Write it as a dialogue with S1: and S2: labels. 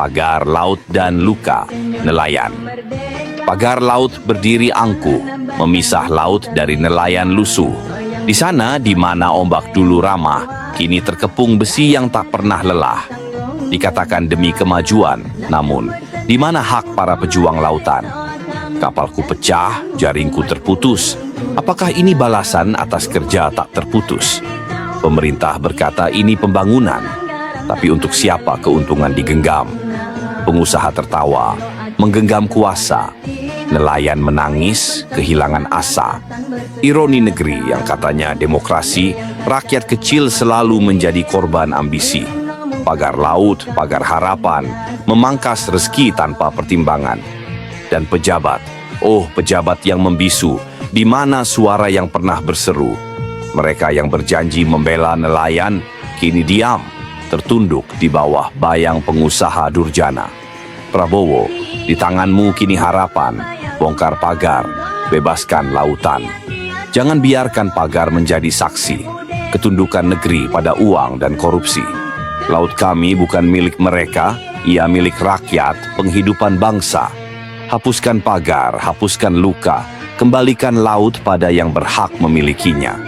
S1: Pagar laut dan luka, nelayan. Pagar laut berdiri angkuh, memisah laut dari nelayan lusuh. Di sana, di mana ombak dulu ramah, kini terkepung besi yang tak pernah lelah. Dikatakan demi kemajuan, namun di mana hak para pejuang lautan? Kapalku pecah, jaringku terputus. Apakah ini balasan atas kerja tak terputus? Pemerintah berkata ini pembangunan, tapi untuk siapa keuntungan digenggam? Pengusaha tertawa, menggenggam kuasa. Nelayan menangis, kehilangan asa. Ironi negeri yang katanya demokrasi, rakyat kecil selalu menjadi korban ambisi. Pagar laut, pagar harapan, memangkas rezeki tanpa pertimbangan. Dan pejabat, oh pejabat yang membisu, di mana suara yang pernah berseru? Mereka yang berjanji membela nelayan, kini diam, tertunduk di bawah bayang pengusaha durjana. Prabowo, di tanganmu kini harapan, bongkar pagar, bebaskan lautan. Jangan biarkan pagar menjadi saksi, ketundukan negeri pada uang dan korupsi. Laut kami bukan milik mereka, ia milik rakyat, penghidupan bangsa. Hapuskan pagar, hapuskan luka, kembalikan laut pada yang berhak memilikinya.